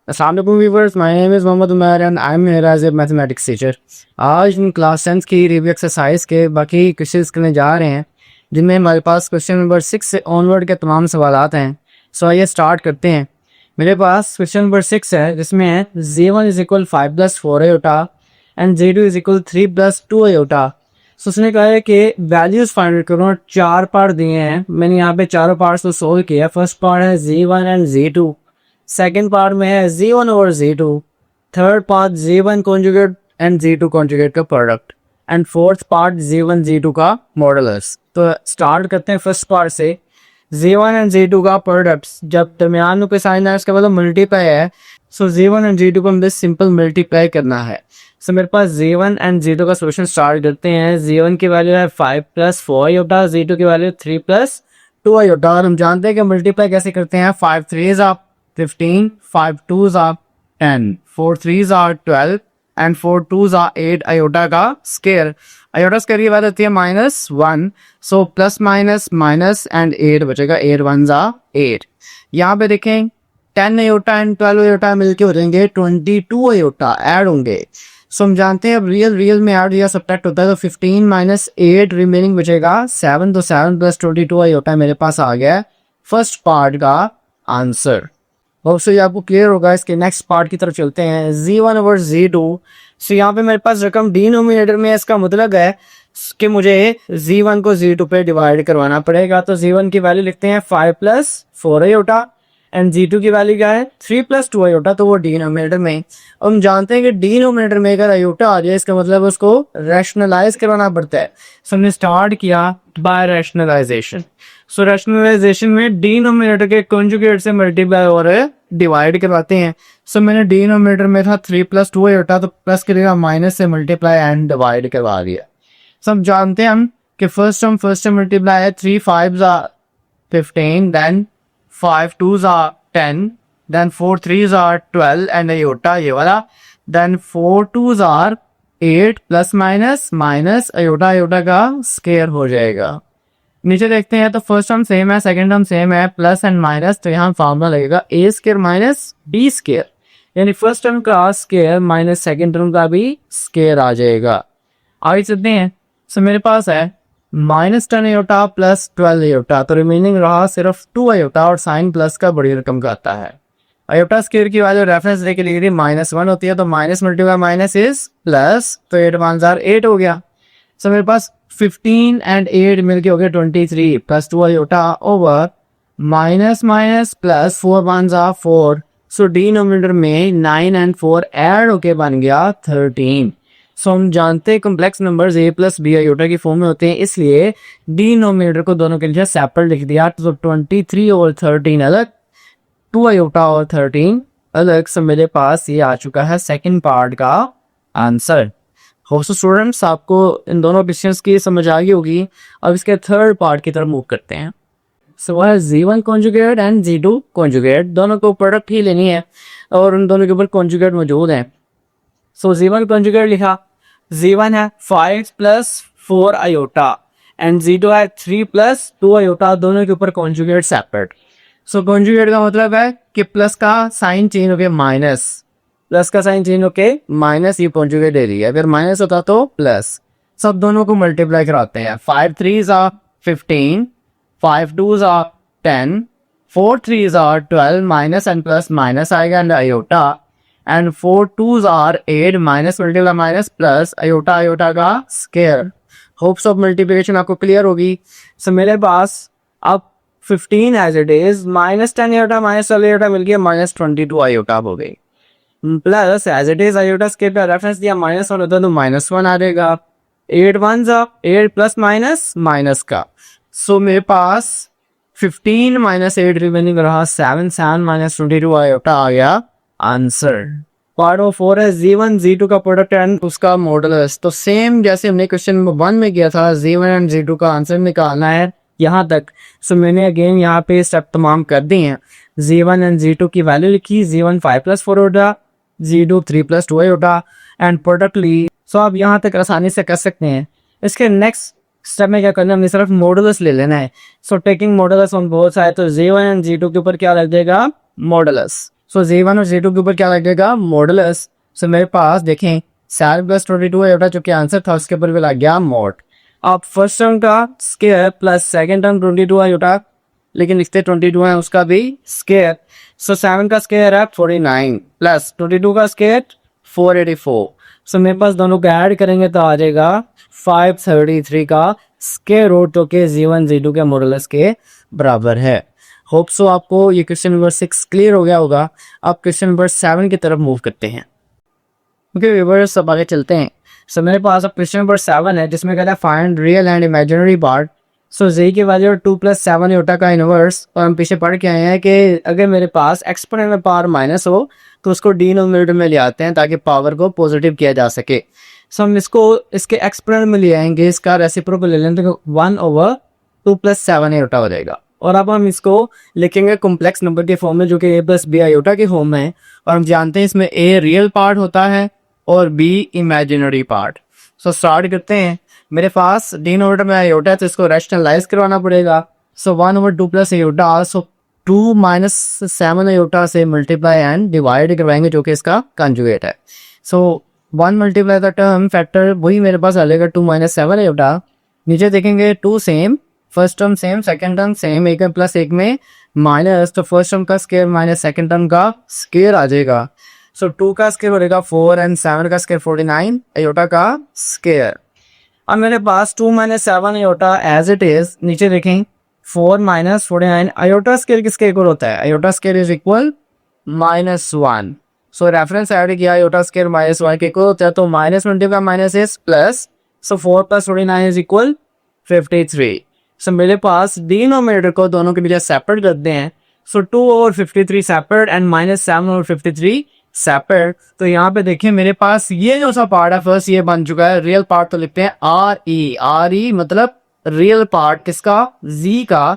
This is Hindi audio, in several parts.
अस्सलाम वालेकुम viewers, my name is Mohammed Umar and I am here as a mathematics teacher. आज हम क्लास 10 की रिव्यू एक्सरसाइज के बाकी क्वेश्चंस करने जा रहे हैं, जिनमें हमारे पास क्वेश्चन नंबर 6 से ऑनवर्ड के तमाम सवालात हैं। सो आइए स्टार्ट करते हैं। मेरे पास क्वेश्चन नंबर 6 है, जिसमें है z1 is equal 5 plus 4 iota and z2 is equal 3 plus 2 iota. So उसने कहा है कि वैल्यूज फाइंड करो। 4 पार्ट दिए हैं, मैंने यहाँ पे चारों पार्ट्स को सोल्व किया। फर्स्ट पार्ट है z1 and z2, second part में है z1 over z2, third part z1 conjugate and z2 conjugate का product, and fourth part z1 z2 का मॉडुलस। तो स्टार्ट करते हैं फर्स्ट पार्ट से। z1 एंड z2 का प्रोडक्ट जब दरमियान में कोई साइन है, उसका मतलब मल्टीप्लाई है। सो z1 एंड z2 को हमें सिंपल मल्टीप्लाई करना है। सो मेरे पास z1 एंड z2 का सोल्यूशन स्टार्ट करते हैं। z1 की वैल्यू है 5 प्लस 4 आयोटा, z2 की वैल्यू 3 प्लस 2 आयोटा। और हम जानते हैं कि मल्टीप्लाई कैसे करते हैं। 5 3s are 15, 5 2s are 10, 4 3s are 12 and 4 2s are 8 iota का स्केयर। आयोटा स्केयर की वैल्यू होती है -1, so plus minus minus and 8 बचेगा। 8 1s are 8। यहाँ पे देखें 10 आयोटा एंड 12 आयोटा मिलके हो जाएंगे 22 आयोटा ऐड होंगे। सो हम जानते हैं अब रियल में ऐड या सब्ट्रैक्ट होता है, तो 15 माइनस 8 रिमेनिंग बचेगा 7, तो 7 प्लस 22 आयोटा मेरे पास आ गया फर्स्ट पार्ट का आंसर। होप सो ये आपको क्लियर होगा। इसके नेक्स्ट पार्ट की तरफ चलते हैं। z1 over z2। सो यहाँ पे मेरे पास रकम डिनोमिनेटर में है, इसका मतलब है कि मुझे z1 को z2 पे डिवाइड करवाना पड़ेगा। तो z1 की वैल्यू लिखते हैं 5 प्लस 4 आयोटा एंड z2 की वैल्यू क्या है 3 प्लस 2 आयोटा, तो वो डिनोमिनेटर में। हम जानते हैं कि डिनोमिनेटर में अगर आयोटा आ जाए, इसका मतलब उसको रैशनलाइज करवाना पड़ता है। सो हमने स्टार्ट किया बाय रैशनलाइजेशन। सो रैशनलाइजेशन में डिनोमिनेटर के कॉन्जुगेट से मल्टीप्लाई और डिवाइड करवाते हैं। सो मैंने डिनोमिनेटर में था 3 प्लस 2 आयोटा, तो प्लस की जगह माइनस से मल्टीप्लाई एंड डिवाइड करवा दिया। सो हम जानते हैं हम कि फर्स्ट टर्म मल्टीप्लाई है 3 5s are 15, then 5 2s are 10, then 4 3s are 12 and iota ये वाला, then 4 2s are 8 plus minus minus iota iota का स्केयर हो जाएगा। नीचे देखते हैं तो फर्स्ट टर्म सेम है, सेकंड टर्म सेम है, प्लस एंड माइनस, तो यहाँ फॉर्मूला लगेगा ए स्केयर माइनस बी स्केयर, यानी फर्स्ट टर्म का स्केयर माइनस सेकंड टर्म का भी स्केयर आ जाएगा। आगे चलते हैं। सो मेरे पास है -10 आयोटा प्लस 12 आयोटा, तो रिमेनिंग रहा सिर्फ 2 आयोटा, और साइन प्लस का बड़ी रकम का आता है। आयोटा स्केयर की वैल्यू रेफरेंस लेके लिख रही -1 होती है, तो minus multiply minus is plus, तो 8 1s are 8 हो गया। सो मेरे पास 15 एंड 8 मिलके हो गया 23 plus 2 iota over minus minus plus 4 1s are 4। So denominator में 9 एंड 4 ऐड होके बन गया 13। सो हम जानते हैं complex numbers a plus B iota की फॉर्म में होते हैं, इसलिए डिनोमिनेटर को दोनों के लिए सेपरेट लिख दिया। तो 23 और 13 अलग, 2 आयोटा और 13 अलग। सो मेरे पास ये आ चुका है सेकंड पार्ट का आंसर। होप सो स्टूडेंट्स आपको इन दोनों क्वेश्चंस की समझ आ गई होगी। अब इसके थर्ड पार्ट की तरफ मूव करते हैं। सो वह है z1 conjugate and z2 conjugate, दोनों को प्रोडक्ट ही लेनी है और उन दोनों के ऊपर कॉन्जुगेट मौजूद हैं। सो z1 कॉन्जुगेट लिखा, z1 है 5 प्लस 4 आयोटा एंड z2 है 3 प्लस 2 आयोटा, दोनों के ऊपर कॉन्जुगेट सेपरेट। सो कॉन्जुगेट का मतलब है कि प्लस का साइन चेंज हो गया माइनस, प्लस का साइन चेंज होके माइनस, ये कॉन्जुगेट दे रही है। अगर माइनस होता तो प्लस। सब दोनों को मल्टीप्लाई कराते हैं। 5 3s are 15, 5 2s are 10, 4 3s are 12, minus and plus minus आएगा and iota, and 4 2s are 8 minus multiply minus plus iota iota का स्केयर। होप्स ऑफ मल्टीप्लिकेशन आपको क्लियर होगी। सो मेरे पास अब 15 as it is, -10 iota minus 12 iota मिल गया -22 आयोटा हो गई, plus as it is iota square का रेफरेंस दिया -1 होता तो -1 आ जाएगा। 8 1s are 8 plus minus minus का। सो मेरे पास 15 माइनस 8 रिमेनिंग रहा 7, 7 माइनस 22 आयोटा आ गया आंसर। पार्ट ऑफ 4 है z1 z2 का प्रोडक्ट एंड उसका मॉडुलस। तो सेम जैसे हमने क्वेश्चन नंबर 1 में किया था, z1 एंड z2 का आंसर निकालना है यहाँ तक। सो मैंने अगेन यहाँ पे स्टेप तमाम कर दिए हैं। z1 एंड z2 की वैल्यू लिखी, z1 5 plus 4 iota, z2 3 plus 2 iota and product ली। सो आप यहाँ तक आसानी से कर सकते हैं। इसके नेक्स्ट स्टेप में क्या करना है, हमने सिर्फ मॉडुलस ले लेना है। So taking modulus on both side, तो z1 एंड z2 के ऊपर क्या लग जाएगा मॉडुलस। सो Z1 और Z2 के ऊपर क्या लगेगा, मॉडुलस। सो मेरे पास देखें 7 प्लस 22 आयोटा जो कि आंसर था, उसके ऊपर भी लग गया मॉड। अब फर्स्ट टर्म का square plus second term 22 iota, लेकिन लिखते 22 है, उसका भी स्क्वायर। सो 7 का स्क्वायर है 49 प्लस 22 का स्क्वायर 484। सो मेरे पास दोनों को ऐड करेंगे तो आ जाएगा 533 का स्क्वायर रूट, जो कि Z1 Z2 के मॉडुलस के बराबर है। होप सो आपको ये क्वेश्चन नंबर 6 क्लियर हो गया होगा। अब क्वेश्चन नंबर 7 की तरफ मूव करते हैं। ओके व्यूअर्स, सब आगे चलते हैं। सो मेरे पास अब क्वेश्चन नंबर 7 है, जिसमें कहता है find real and imaginary part. So z की वैल्यू 2 प्लस 7 आयोटा का इनवर्स, और हम पीछे पढ़ के आए हैं कि अगर मेरे पास एक्सपोनेंट में पावर माइनस हो तो उसको डिनोमिनेटर में ले आते हैं ताकि पावर को पॉजिटिव किया जा सके। सो हम इसको इसके एक्सपोनेंट में ले आएंगे, इसका रेसिप्रोकल ले लेंगे तो 1/2 प्लस 7 आयोटा हो जाएगा। और अब हम इसको लिखेंगे कॉम्प्लेक्स नंबर के फॉर्म में, जो कि a प्लस बी आयोटा के फॉर्म में है। और हम जानते हैं इसमें a रियल पार्ट होता है और b इमेजिनरी पार्ट। सो स्टार्ट करते हैं। मेरे पास डिनोमिनेटर में आयोटा है तो इसको रैशनलाइज करवाना पड़ेगा। सो 1/2 प्लस आयोटा, सो 2 माइनस 7 आयोटा से मल्टीप्लाई एंड डिवाइड करवाएंगे, जो कि इसका कंजुगेट है। सो 1 मल्टीप्लाई द टर्म फैक्टर, वही मेरे पास आ जाएगा 2 माइनस 7 आयोटा। नीचे देखेंगे 2 same, first term same, second term same, एक में प्लस एक में माइनस, तो फर्स्ट टर्म का स्क्वायर माइनस सेकंड टर्म का स्क्वायर आ जाएगा। सो 2 का स्क्वायर हो जाएगा 4 एंड 7 का स्क्वायर 49 आयोटा का स्क्वायर। अब मेरे पास 2 minus 7 iota as it is, नीचे देखें 4 माइनस 49 आयोटा स्क्वायर किसके इक्वल होता है, iota square is equal -1। So reference add किया, आयोटा स्क्वायर -1 के इक्वल होता है, तो minus multiply minus is plus. So 4 plus 49 is equal 53। So मेरे पास डिनोमिनेटर को दोनों के बीच सेपरेट करते हैं। सो 2/53 सेपरेट एंड -7/53 सेपरेट। तो यहाँ पे देखिए मेरे पास ये जो सा पार्ट है फर्स्ट ये बन चुका है, रियल पार्ट तो लिखते हैं RE मतलब रियल पार्ट किसका, Z का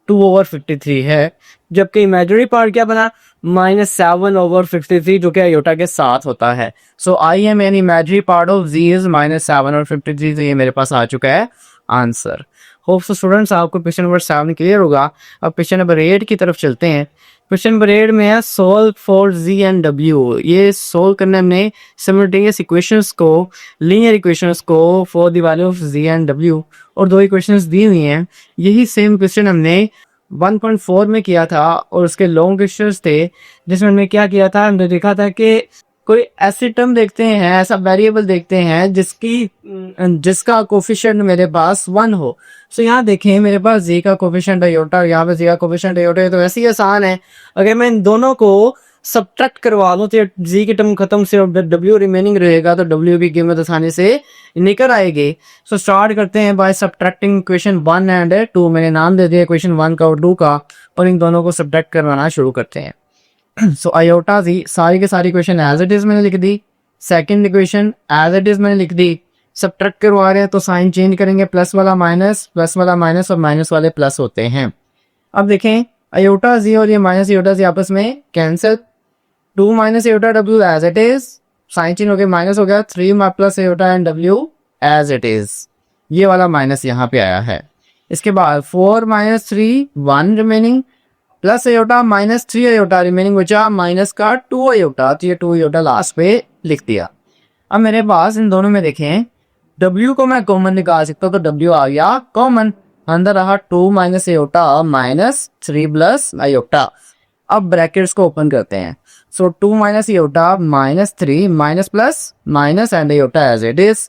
2/53 है। जबकि इमेजिनरी पार्ट क्या बना, -7/53, जो कि आयोटा के साथ होता है। सो I am an imaginary part of Z is -7/53। तो ये मेरे पास आ चुका है आंसर। होप सो स्टूडेंट्स आपको क्वेश्चन नंबर 7 क्लियर होगा। अब क्वेश्चन नंबर 8 की तरफ चलते हैं। क्वेश्चन नंबर 8 में है solve for Z and W। ये सोल्व करने हमने सिमल्टेनियस इक्वेशंस को, लीनियर इक्वेशंस को for the value of Z and W, और 2 इक्वेशंस दी हुई हैं। यही सेम क्वेश्चन हमने 1.4 में किया था और उसके लॉन्ग क्वेश्चंस थे, जिसमें हमने क्या किया था, हमने देखा था कि कोई ऐसी टर्म देखते हैं, ऐसा वेरिएबल देखते हैं जिसका कोफिशिएंट मेरे पास 1 हो। सो यहाँ देखें मेरे पास Z का कोफिशिएंट आयोटा और यहाँ पे Z का कोफिशिएंट आयोटा है, तो ऐसे ही आसान है। अगर मैं इन दोनों को सब्ट्रैक्ट करवा दूं तो Z की टर्म खत्म से W रिमेनिंग रहेगा, तो W की कीमत आसानी से निकल आएगी। सो स्टार्ट करते हैं बाय सब्ट्रैक्टिंग इक्वेशन 1 एंड 2। मैंने नाम दे दिया इक्वेशन 1 का और 2 का, और इन दोनों को सब्ट्रैक्ट करवाना शुरू करते हैं। सो आयोटा Z सारी के सारी इक्वेशन एज इट इज मैंने लिख दी, second equation as it is मैंने लिख दी। सब्ट्रैक्ट करवा रहे हैं तो साइन चेंज करेंगे, प्लस वाला माइनस, प्लस वाला माइनस और माइनस वाले प्लस होते हैं। अब देखें आयोटा Z और ये माइनस आयोटा Z आपस में cancel, 2 minus iota W as it is, sign change हो गया माइनस हो गया, 3 plus iota and W as it is, ये वाला माइनस यहाँ पे आया है। इसके बाद 4 minus 3 1 remaining, plus iota minus 3 iota remaining बचा, माइनस का 2 आयोटा, तो ये 2 आयोटा लास्ट पे लिख दिया। अब मेरे पास इन दोनों में देखें W को मैं कॉमन निकाल सकता हूँ, तो W आ गया कॉमन, अंदर रहा 2 minus iota minus 3 plus iota. अब ब्रैकेट्स को ओपन करते हैं। So 2 minus iota minus 3 minus plus minus and iota as it is.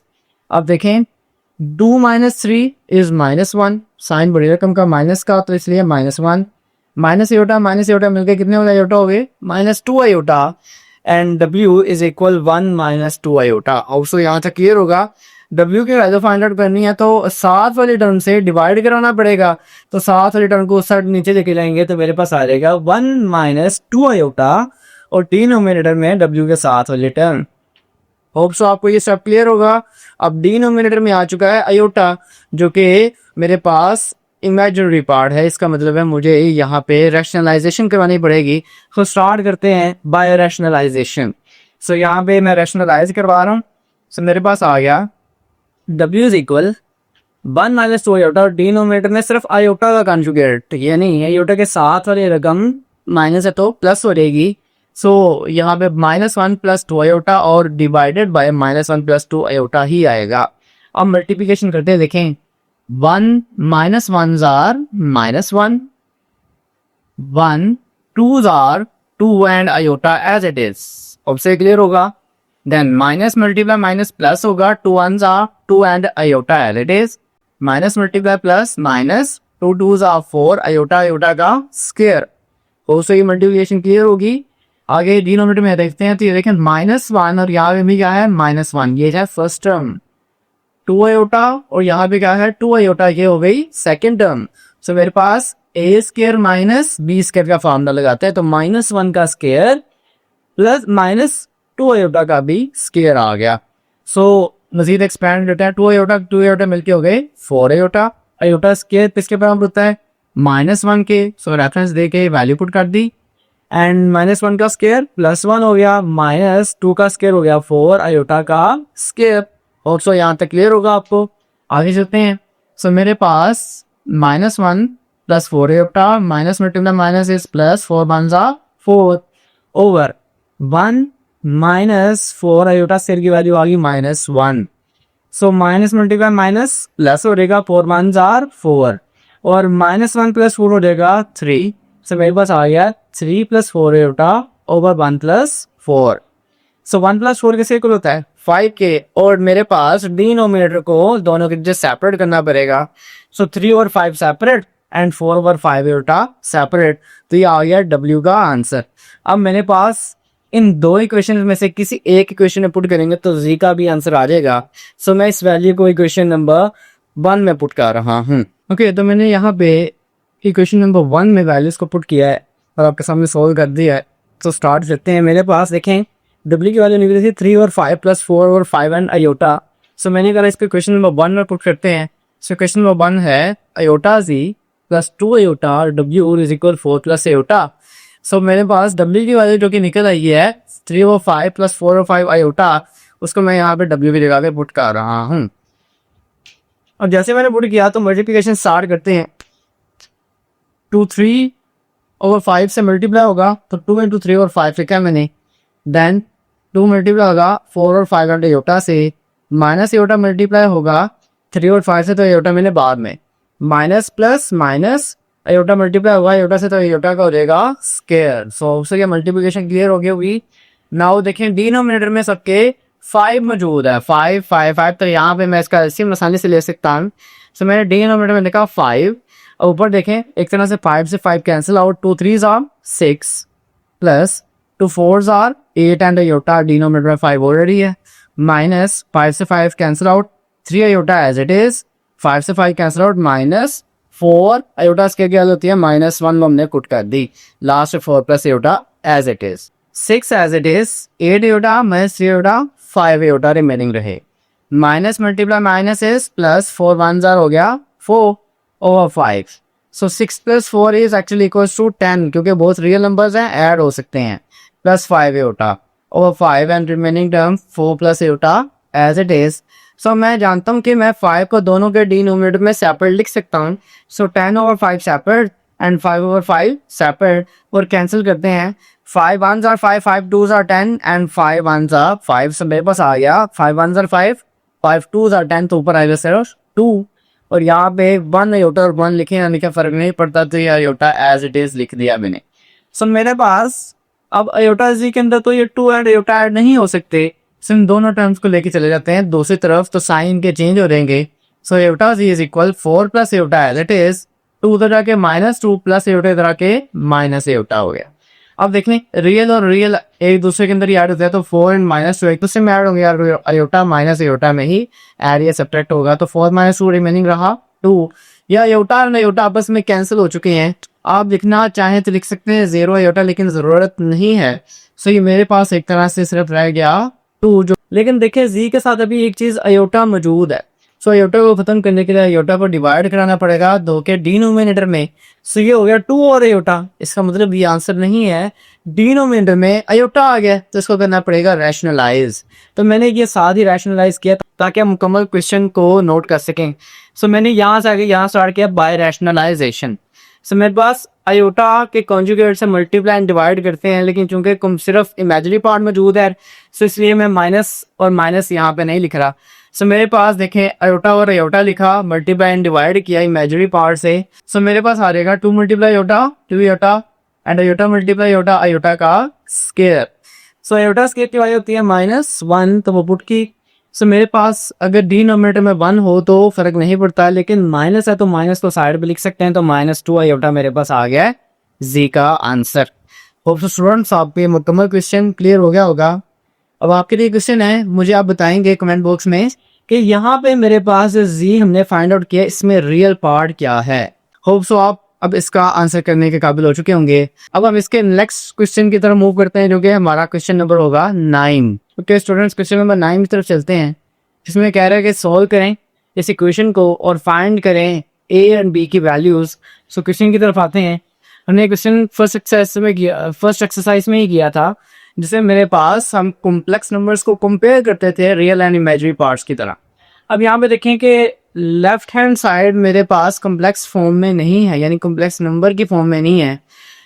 अब देखें 2 माइनस 3 इज -1, साइन बड़ी रकम का माइनस का, तो इसलिए -1, माइनस आयोटा मिलकर कितने वाले आयोटा हो गए, -2 iota, and W is equal 1 minus 2 iota. Also यहाँ तक क्लियर होगा। W की वैल्यू फाइंड आउट करनी है तो साथ वाली टर्म से डिवाइड कराना पड़ेगा, तो साथ वाली टर्म को उस साइड नीचे लेके जाएंगे तो मेरे पास आ जाएगा 1 माइनस 2 आयोटा, और डिनोमिनेटर में W के साथ वाली टर्म। होप सो आपको ये सब क्लियर होगा। अब डिनोमिनेटर में आ चुका है आयोटा, जो कि मेरे पास इमेजिनरी पार्ट है, इसका मतलब है मुझे यहाँ पे रैशनलाइजेशन करवानी पड़ेगी। तो स्टार्ट करते हैं बाय रैशनलाइजेशन। सो यहाँ पे मैं रैशनलाइज करवा रहा हूँ। सो मेरे पास आ गया W is equal 1 minus 2 iota, और डिनोमिनेटर में सिर्फ आयोटा का कंजुगेट, ये नहीं है आयोटा के साथ वाली रकम माइनस है तो प्लस हो जाएगी, सो यहाँ पे -1 + 2 आयोटा और डिवाइडेड बाय -1 + 2 आयोटा ही आएगा। अब मल्टीप्लिकेशन करते हैं, देखें 1 -1s are -1, 1 2s are 2 and iota as it is. अब से क्लियर होगा। Then minus multiply minus plus होगा, 2 1s are 2 and iota as it is. Minus multiply plus minus 2 2s are 4 iota iota का स्क्वायर। तो ये मल्टीप्लिकेशन क्लियर होगी। आगे डिनोमिनेटर में देखते हैं, तो ये देखें -1 और यहाँ पे भी क्या है -1, ये है फर्स्ट टर्म 2 आयोटा और यहाँ पे क्या है 2 आयोटा, ये हो गई सेकंड टर्म। सो मेरे पास a² माइनस b² का फॉर्मूला लगाते हैं, तो -1 का स्क्वायर प्लस -2 आयोटा का भी स्क्वायर आ गया। सो मजीद एक्सपैंड करते हैं, 2 आयोटा मिलके हो गए 4 आयोटा। आयोटा स्क्वायर किसके बराबर होता है -1 के। सो रेफरेंस दे के वैल्यू पुट कर दी एंड -1 का स्क्वायर +1 हो गया, -2 का स्क्वायर हो गया 4 आयोटा का स्क्वायर। और सो यहाँ तक क्लियर होगा आपको। आगे चलते हैं। सो मेरे पास -1 + 4 iota minus multiply minus is plus 4 1s are 4 over 1 -4 iota square की वैल्यू आ गई -1। So minus multiply minus plus हो जाएगा 4 1s are 4 और -1 + 4 हो जाएगा 3। सो मेरे पास आ गया 3 + 4 आयोटा ओवर 1 + 4। सो 1 + 4 किसके इक्वल होता है 5 के। और मेरे पास डिनोमिनेटर को दोनों के सेपरेट करना पड़ेगा। सो 3 और 5 सेपरेट एंड 4 और 5 आयोटा सेपरेट। तो ये आ गया W का आंसर। अब मेरे पास इन दो इक्वेशन में से किसी एक इक्वेशन में पुट करेंगे तो Z का भी आंसर आ जाएगा। सो मैं इस वैल्यू को इक्वेशन नंबर 1 में पुट कर रहा हूँ। ओके, तो मैंने यहाँ पे इक्वेशन नंबर 1 में वैल्यूज को पुट किया है और आपके सामने सोल्व कर दिया है। तो स्टार्ट करते हैं। मेरे पास देखें W की वैल्यू निकली थी 3 और 5 + 4 और 5 एंड आयोटा। सो मैंने कहा इसको क्वेश्चन नंबर 1 में पुट करते हैं। सो क्वेश्चन नंबर 1 है iota Z + 2 iota W is equal 4 + iota. So मेरे पास W की वैल्यू जो कि निकल आई है 3 और 5 + 4 और 5 आयोटा, उसको मैं यहाँ पे W की जगह पे पुट कर रहा हूँ। और जैसे मैंने पुट किया तो मल्टीप्लिकेशन स्टार्ट करते हैं। 2 3 ओवर 5 से मल्टीप्लाई होगा तो 2 × 3 और 5 लिखा है मैंने। देन 2 मल्टीप्लाई होगा 4 और 5 एंड आयोटा से, माइनस आयोटा मल्टीप्लाई होगा 3 और 5 से, तो आयोटा मैंने बाद में minus plus minus iota multiply होगा आयोटा से, तो आयोटा का हो जाएगा स्क्वायर। सो उससे क्या मल्टीप्लिकेशन क्लियर हो गई होगी। नाउ देखें डिनोमिनेटर में सबके 5 मौजूद है, 5 5 5, तो यहाँ पे मैं इसका एलसीएम आसानी से ले सकता हूँ। सो मैंने डिनोमिनेटर में देखा 5 और ऊपर देखें एक तरह से 5 से 5 cancel out, 2 3s are 6 plus 2 4s are 8 and iota denominator में 5 ऑलरेडी है, माइनस 5 से 5 cancel out 3 iota as it is, 5 से 5 कैंसिल आउट -4 आयोटा स्क्वायर की होती है -1 हमने पुट कर दी, last 4 + iota as it is, 6 as it is, 8 iota -3 iota 5 iota remaining रहे, minus multiply minus is plus 4 1s are हो गया 4 over 5। So 6 + 4 is actually equals to 10 क्योंकि बहुत रियल नंबर्स हैं, ऐड हो सकते हैं, plus 5 iota over 5 and remaining term 4 + iota as it is. So मैं जानता हूँ कि मैं 5 को दोनों के डिनोमिनेटर में सेपरेट लिख सकता हूँ। सो 10 over 5 separate and 5 over 5 separate, और कैंसिल करते हैं, 5 1s are 5 5 2s are 10 and 5 1s are 5। सो मेरे पास आ गया 5 1s are 5 5 2s are 10, तो ऊपर आएगा सिर्फ 2 और यहाँ पे 1 आयोटा और 1 लिखे, यानी कि फर्क नहीं पड़ता, तो ये आयोटा एज इट इज लिख दिया मैंने। सो मेरे पास अब आयोटा Z के अंदर तो ये 2 एंड आयोटा ऐड नहीं हो सकते, सिर्फ दोनों टर्म्स को लेके चले जाते हैं दूसरी तरफ, तो साइन के चेंज हो जाएंगे। So iota Z is equal 4 + iota as it is, 2 उधर जाके -2 प्लस आयोटा इधर आके माइनस आयोटा हो गया। अब देख लें रियल और रियल एक दूसरे के अंदर ही ऐड होता है, तो 4 एंड -2 एक दूसरे में ऐड होंगे, आयोटा माइनस आयोटा में ही ऐड या सब्ट्रैक्ट होगा, तो 4 - 2 रिमेनिंग रहा 2, या आयोटा और आयोटा आपस में कैंसिल हो चुके हैं। आप लिखना चाहें तो लिख सकते हैं 0 आयोटा, लेकिन जरूरत नहीं है। सो ये मेरे पास एक तरह से सिर्फ रह गया 2 जो, लेकिन देखिए Z के साथ अभी एक चीज आयोटा मौजूद है। सो आयोटा को खत्म करने के लिए आयोटा को डिवाइड कराना पड़ेगा 2 के डिनोमिनेटर में। सो ये हो गया 2 और आयोटा, इसका मतलब ये आंसर नहीं है, डिनोमिनेटर में आयोटा आ गया, तो इसको करना पड़ेगा रैशनलाइज। तो मैंने ये साथ ही रैशनलाइज किया ताकि हम मुकम्मल क्वेश्चन को नोट कर सकें। सो मैंने यहाँ से आगे यहाँ स्टार्ट किया बाय रैशनलाइजेशन। सो मेरे पास आयोटा के कॉन्जुगेट से मल्टीप्लाई एंड डिवाइड करते हैं, लेकिन चूंकि सिर्फ इमेजिनरी पार्ट मौजूद है सो इसलिए मैं माइनस और माइनस यहाँ पे नहीं लिख रहा। सो मेरे पास देखें आयोटा और आयोटा लिखा, मल्टीप्लाई एंड डिवाइड किया इमेजिनरी पार्ट से। सो मेरे पास आ जाएगा 2 multiply iota 2 iota and iota multiply iota iota का स्केयर। सो आयोटा स्केयर की वैल्यू होती है -1, तो वो पुट की। सो मेरे पास अगर डिनोमिनेटर में 1 हो तो फर्क नहीं पड़ता, लेकिन माइनस है तो माइनस को साइड पे लिख सकते हैं, तो -2 आयोटा मेरे पास आ गया है जी का आंसर। होप सो स्टूडेंट्स आपको ये मुकम्मल क्वेश्चन क्लियर हो गया होगा। अब आपके लिए क्वेश्चन है, मुझे आप बताएंगे कमेंट बॉक्स में कि यहाँ पे मेरे पास जी हमने फाइंड आउट किया, इसमें रियल पार्ट क्या है। होप सो आप अब इसका आंसर करने के काबिल हो चुके होंगे। अब हम इसके नेक्स्ट क्वेश्चन की तरफ मूव करते हैं, जो कि हमारा क्वेश्चन नंबर होगा 9। ओके स्टूडेंट्स, क्वेश्चन नंबर 9 की तरफ चलते हैं। इसमें कह रहा है कि सॉल्व करें इस इक्वेशन को और फाइंड करें ए एंड बी की वैल्यूज। सो क्वेश्चन की तरफ आते हैं। हमने क्वेश्चन फर्स्ट एक्सरसाइज में ही किया था, जिसमें मेरे पास हम कॉम्प्लेक्स नंबर्स को कंपेयर करते थे रियल एंड इमेजिनरी पार्ट्स की तरह। अब यहाँ पे देखें कि लेफ्ट हैंड साइड मेरे पास कॉम्प्लेक्स फॉर्म में नहीं है, यानी कॉम्प्लेक्स नंबर की फॉर्म में नहीं है।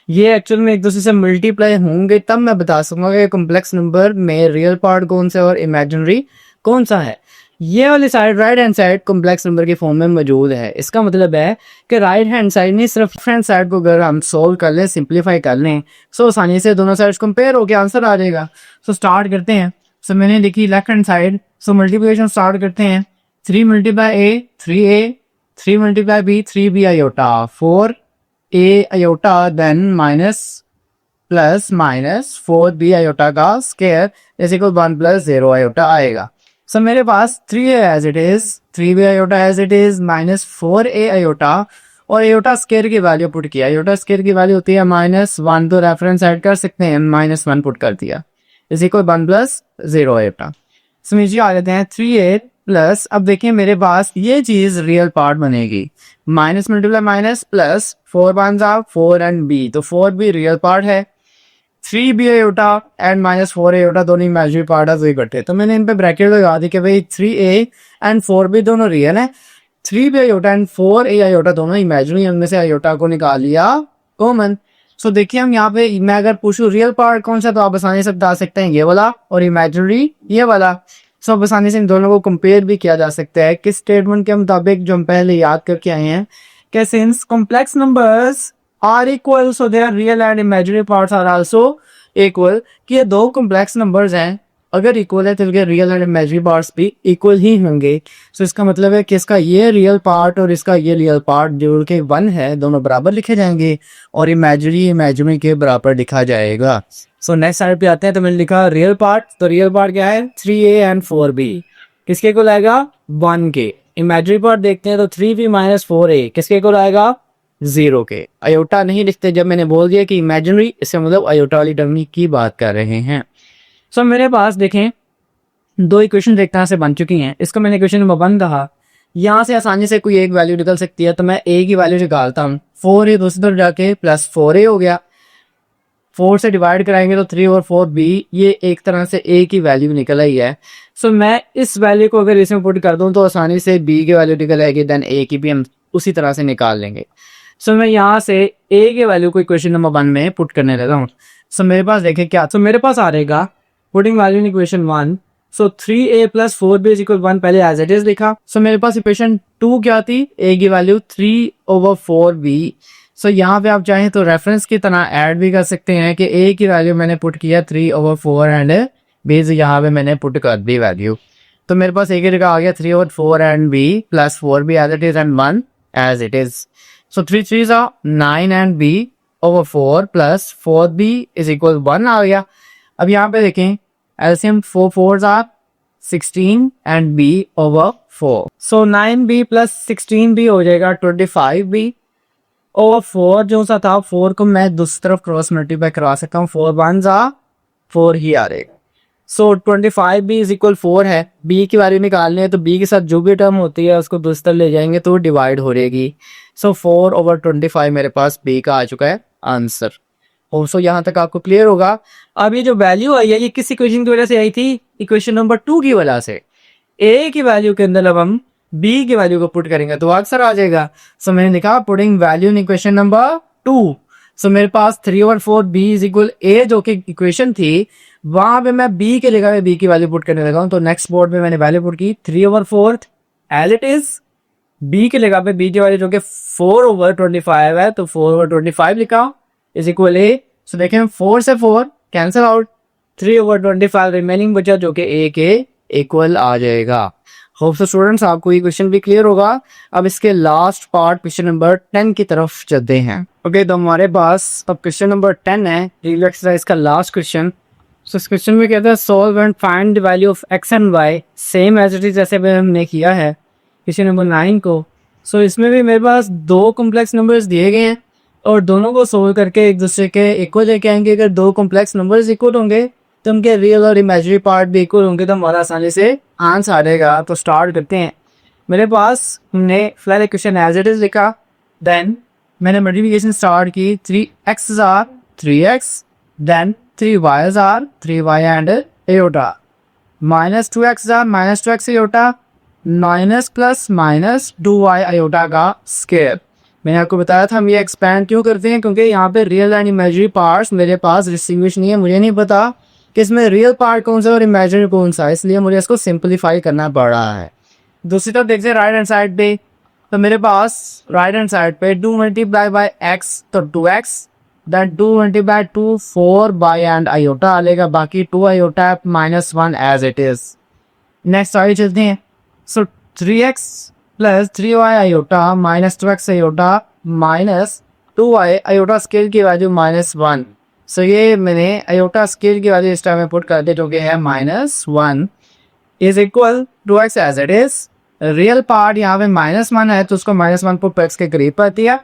ये एक्चुअल में एक दूसरे से मल्टीप्लाई होंगे तब मैं बता सकूंगा कि कॉम्प्लेक्स नंबर में रियल पार्ट कौन सा और इमेजिनरी कौन सा है। ये वाली side right hand side complex number की फॉर्म में मौजूद है। इसका मतलब है कि राइट हैंड साइड नहीं, सिर्फ लेफ्ट हैंड साइड को अगर हम सोल्व कर लें, सिंप्लीफाई कर लें, सो आसानी से दोनों साइड कंपेयर होकर आंसर आ जाएगा। सो स्टार्ट करते हैं। सो मैंने लिखी left hand side, so multiplication start करते हैं। 3 multiply A 3a, 3 multiply B 3b iota, 4a iota, then minus plus minus 4b iota का स्क्वायर इज इक्वल 1 + 0 आयोटा आएगा। सो मेरे पास 3a as it is, 3b iota as it is, -4a iota और आयोटा स्क्वायर की वैल्यू पुट किया। आयोटा स्क्वायर की वैल्यू होती है -1, तो रेफरेंस ऐड कर सकते हैं, -1 पुट कर दिया इज इक्वल 1 + 0 आयोटा। सो नीचे आ जाते हैं 3a प्लस, अब देखिए मेरे पास ये चीज रियल पार्ट बनेगी, minus multiply minus plus 4 1 4 and b, तो 4b रियल पार्ट है, 3b आयोटा एंड -4 आयोटा दोनों इमेजिनरी पार्ट है, तो इकट्ठे। तो मैंने इन पे ब्रैकेट लगा दी कि भाई 3a एंड 4b दोनों रियल है, 3b iota and 4a iota दोनों इमेजिनरी, हमने से आयोटा को निकाल लिया कॉमन। सो देखिए हम यहाँ पे मैं अगर पूछूं रियल पार्ट कौन सा, तो आप आसानी से बता सकते हैं ये वाला, और इमेजिनरी ये वाला। सो आसानी से इन दोनों को कंपेयर भी किया जा सकता है किस स्टेटमेंट के मुताबिक जो हम पहले याद करके आए हैं कि since complex numbers are equal so their real and imaginary parts are also equal, कि ये दो कॉम्प्लेक्स नंबर्स हैं, अगर इक्वल है तो रियल एंड इमेजिनरी पार्ट्स भी इक्वल ही होंगे। सो इसका मतलब है कि इसका ये रियल पार्ट और इसका ये रियल पार्ट जोड़ के 1 है, दोनों बराबर लिखे जाएंगे और इमेजिनरी के बराबर लिखा जाएगा। सो नेक्स्ट साइड पे आते हैं, तो मैंने लिखा रियल पार्ट, तो रियल पार्ट क्या है 3a एंड 4b, किसके को आएगा 1 के। इमेजिनरी पार्ट देखते हैं तो 3b - 4a किसके को आएगा 0 के। आयोटा नहीं लिखते, जब मैंने बोल दिया कि इमेजिनरी, इससे मतलब आयोटा वाली डमी की बात कर रहे हैं। सो मेरे पास देखें 2 इक्वेशन एक तरह से बन चुकी हैं। इसको मैंने इक्वेशन नंबर 1 कहा, यहाँ से आसानी से कोई एक वैल्यू निकल सकती है, तो मैं a की वैल्यू निकालता हूँ, 4a दूसरी तरफ जाके प्लस 4a हो गया, 4 से डिवाइड कराएंगे तो 3 और 4b, ये एक तरह से a की वैल्यू निकल आई है। सो मैं इस वैल्यू को अगर इसमें पुट कर दूं तो आसानी से b की वैल्यू निकल आएगी, देन a की भी हम उसी तरह से निकाल लेंगे। सो मैं यहाँ से a की वैल्यू को इक्वेशन नंबर 1 में पुट करने लगा हूँ। सो मेरे पास देखें क्या, तो मेरे पास आ रहेगा putting value in equation 1, so 3a + 4b = 1 पहले एज इट इज लिखा। सो मेरे पास इक्वेशन 2 क्या थी, a की वैल्यू 3/4b। सो यहाँ पे आप चाहें तो रेफरेंस की तरह ऐड भी कर सकते हैं कि a की वैल्यू मैंने पुट किया 3/4 एंड b यहाँ पे मैंने पुट कर दी वैल्यू, तो मेरे पास a की जगह आ गया 3/4 and b plus 4b as it is and 1 as it is. So 3 3s are 9 and b/4 plus 4b = 1 आ गया। अब यहाँ पे देखें LCM 4 4s are 16 and b/4, so 9b plus 16b हो जाएगा 25b और 4 जो सा था 4 को मैं दूसरी तरफ क्रॉस मल्टीप्लाई करवा सकता हूँ, 4 1s are 4 ही आ रहेगा। सो 25b = 4 है, b की वैल्यू निकालनी है तो b के साथ जो भी टर्म होती है उसको दूसरी तरफ ले जाएंगे तो डिवाइड हो रहेगी। सो 4/25 मेरे पास b का आ चुका है आंसर। सो यहाँ तक आपको क्लियर होगा। अब ये जो वैल्यू आई है ये किस इक्वेशन की वजह से आई थी, इक्वेशन नंबर 2 की वजह से। a की वैल्यू के अंदर अब हम बी की वैल्यू को पुट करेंगे तो आंसर आ जाएगा। सो मैंने लिखा putting value in equation number 2। सो मेरे पास 3/4 बी इज इक्वल ए जो कि इक्वेशन थी, वहां पे मैं बी के जगह बी की वैल्यू पुट करने लगा हूं। तो नेक्स्ट बोर्ड पे मैंने वैल्यू पुट की 3/4 एज इट इज, बी के जगह पे बी की वैल्यू जो कि 4/25 है तो 4/25 लिखा इज इक्वल ए। सो देखें 4 से 4 कैंसिल आउट, 3/25 रिमेनिंग बचा जो कि ए के इक्वल आ जाएगा। होप सो स्टूडेंट्स आपको ये क्वेश्चन भी क्लियर होगा। अब इसके लास्ट पार्ट क्वेश्चन नंबर 10 की तरफ चलते हैं। ओके तो हमारे पास अब क्वेश्चन नंबर 10 है, रिव्यू एक्सरसाइज का लास्ट क्वेश्चन। सो इस क्वेश्चन में कहता है solve and find the value of X and Y, same as it is जैसे हमने किया है क्वेश्चन नंबर 9 को। सो इसमें भी मेरे पास दो कॉम्प्लेक्स नंबर्स दिए गए हैं और दोनों को सोल्व करके एक दूसरे के इक्वल लेके आएंगे। अगर दो कॉम्प्लेक्स नंबर्स इक्वल होंगे तो उनके रियल और इमेजिनरी पार्ट भी इक्वल होंगे तो हमारा आसानी से आंसर आ जाएगा। तो स्टार्ट करते हैं। मेरे पास हमने फिलहाल इक्वेशन एज इट इज लिखा, देन मैंने मल्टीप्लिकेशन स्टार्ट की, 3x are 3x, then 3y are 3y and iota, -2x are -2x iota, minus plus minus 2y iota का स्क्वायर। मैंने आपको बताया था हम ये एक्सपेंड क्यों करते हैं, क्योंकि यहाँ पे रियल एंड इमेजिनरी पार्ट्स मेरे पास डिस्टिंग्विश नहीं है। मुझे नहीं पता कि इसमें रियल पार्ट कौन सा और इमेजिनरी कौन सा है, इसलिए मुझे इसको सिंपलीफाई करना पड़ रहा है। दूसरी तरफ देखते हैं राइट हैंड साइड पे, तो मेरे पास राइट हैंड साइड पे 2 मल्टीप्लाई बाय एक्स तो 2x, then 2 multiply 2 4 by and iota आ लेगा, बाकी 2 iota -1 as it is. Next आगे चलते हैं। So 3x plus 3y iota -2x iota -2y iota scale की वैल्यू -1। सो ये मैंने आयोटा स्केल की वैल्यू इस टाइम में पुट कर दी जो कि है -1 is equal to x as it is. Real part यहाँ पे -1 है तो उसको -1 पुट x के करीब कर दिया,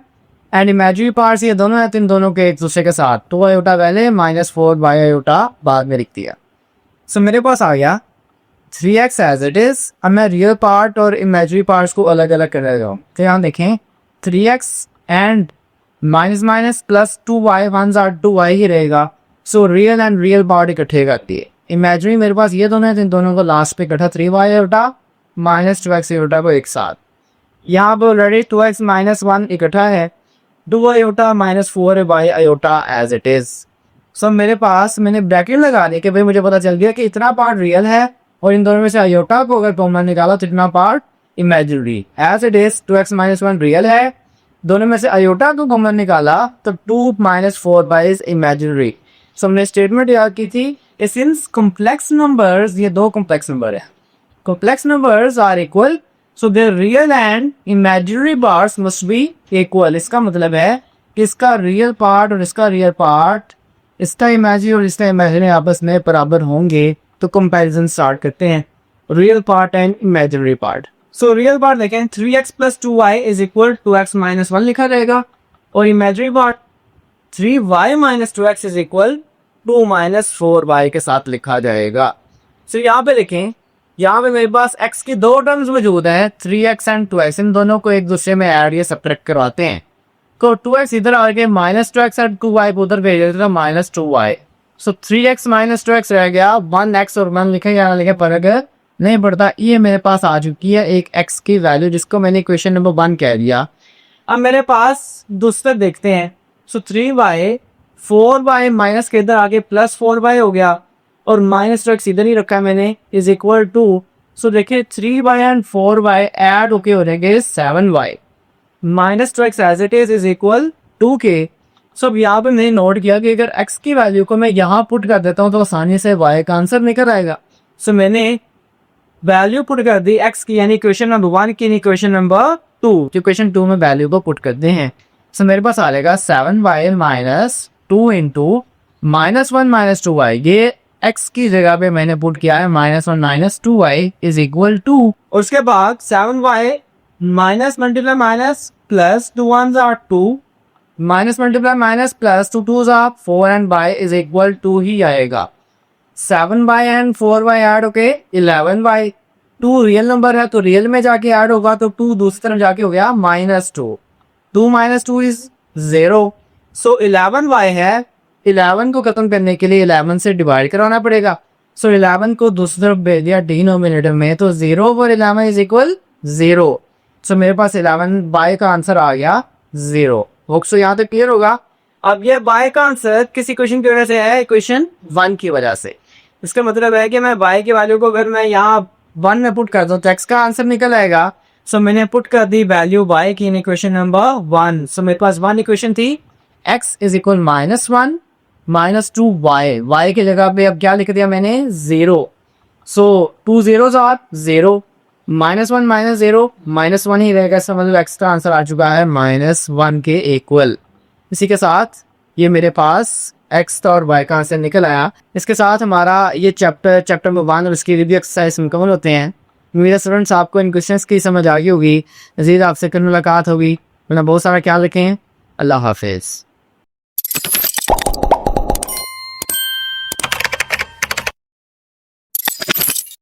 एंड इमेजिनरी पार्ट्स ये दोनों है तो इन दोनों के एक दूसरे के साथ 2 आयोटा पहले -4 y आयोटा बाद में लिख दिया। सो मेरे पास आ गया 3x एज इट इज। अब मैं रियल पार्ट और इमेजिनरी पार्ट्स को अलग अलग कर रहा हूँ। तो यहाँ देखें 3x and minus minus plus 2y 2y ही रहेगा। So real and real part इकट्ठे करती है। इमेजिनरी मेरे पास ये दोनों है तो इन दोनों को लास्ट पे इकट्ठा 3y आयोटा -2x आयोटा को एक साथ। यहाँ पर ऑलरेडी 2x -1 इकट्ठा है, 2 iota -4y iota as it is. So मेरे पास मैंने ब्रैकेट लगा दी कि भाई मुझे पता चल गया कि इतना पार्ट रियल है और इन दोनों में से आयोटा को अगर कॉमन निकाला तो इतना part imaginary as it is. 2x -1 real है, दोनों में से आयोटा को कॉमन निकाला तो 2 -4 इज इमेजिनरी। सो हमने स्टेटमेंट याद की थी सिंस कॉम्प्लेक्स नंबर्स, ये दो कॉम्प्लेक्स नंबर है, complex numbers are equal so their real and imaginary parts must be equal. इसका मतलब है कि इसका रियल पार्ट और इसका रियल पार्ट, इसका इमेजिनरी और इसका इमेजिनरी आपस में बराबर होंगे। तो कंपैरिजन स्टार्ट करते हैं, real part and imaginary part. So real part देखें 3x plus 2y is equal 2x -1 लिखा रहेगा, और imaginary part 3y -2x is equal 2 -4y के साथ लिखा जाएगा। सो यहाँ पे देखें, यहाँ पे मेरे पास x की दो टर्म्स मौजूद है, 3x एंड 2x, इन दोनों को एक दूसरे में ऐड या सब्ट्रैक्ट करवाते हैं। तो 2x इधर आके -2x एंड 2y को उधर भेज देते -2y। सो 3x -2x रह गया, 1x और 1 लिखे या लिखे फर्क नहीं पड़ता। ये मेरे पास आ चुकी है एक x की वैल्यू जिसको मैंने इक्वेशन नंबर 1 कह दिया। अब मेरे पास दूसरे देखते हैं। सो 3y 4y माइनस के इधर आके +4y हो गया और -2x इधर ही रखा है मैंने इज इक्वल टू। सो देखिए 3y एंड 4y ऐड होके हो जाएंगे 7y, -2x as it is equal 2k। So अब यहाँ पे मैंने नोट किया कि अगर x की वैल्यू को मैं यहाँ पुट कर देता हूँ तो आसानी से y का आंसर निकल आएगा। सो मैंने वैल्यू पुट कर दी x की, यानी इक्वेशन नंबर 1 की इक्वेशन नंबर 2, इक्वेशन 2 में वैल्यू को पुट करते हैं। सो मेरे पास आ जाएगा 7y -2 इंटू -1 -2y। ये x की जगह पे मैंने पुट किया है -1 -2y इज इक्वल टू, और उसके बाद 7y minus multiply minus plus 2 1s are 2 minus multiply minus plus 2 2s are 4 and y is equal to ही आएगा। 7y एंड 4y ऐड होके 11y। 2 रियल नंबर है तो रियल में जाके ऐड होगा तो 2 दूसरी तरफ जाके हो गया -2। 2 -2 इज 0। सो 11y है, 11 को खत्म करने के लिए 11 से डिवाइड कराना पड़ेगा। सो 11 को दूसरी तरफ भेज दिया डिनोमिनेटर में, तो 0 ओवर 11 इज इक्वल 0। सो मेरे पास 11 बाय का आंसर आ गया 0। सो यहाँ तक क्लियर होगा। अब ये बाय का आंसर किसी क्वेश्चन की वजह से है, क्वेश्चन 1 की वजह से। इसका मतलब है कि मैं बाय की वैल्यू को अगर मैं यहाँ 1 में पुट कर दूं तो x का आंसर निकल आएगा। सो मैंने पुट कर दी वैल्यू बाय की इन इक्वेशन नंबर 1। सो मेरे पास 1 इक्वेशन थी, x is equal -1 -2y। y की जगह पे अब क्या लिख दिया मैंने 0। सो 2 zeros आर 0, -1 -0 -1 ही रहेगा। इसका मतलब x का आंसर आ चुका है -1 के इक्वल। इसी के साथ ये मेरे पास x और y का आंसर निकल आया। इसके साथ हमारा ये चैप्टर नंबर 1 और इसकी रिव्यू एक्सरसाइज मुकम्मल होते हैं। मेरे स्टूडेंट्स आपको इन क्वेश्चंस की समझ आ गई होगी। मज़ीद आपसे कल मुलाकात होगी। अपना बहुत सारा ख्याल रखें। अल्लाह हाफिज़।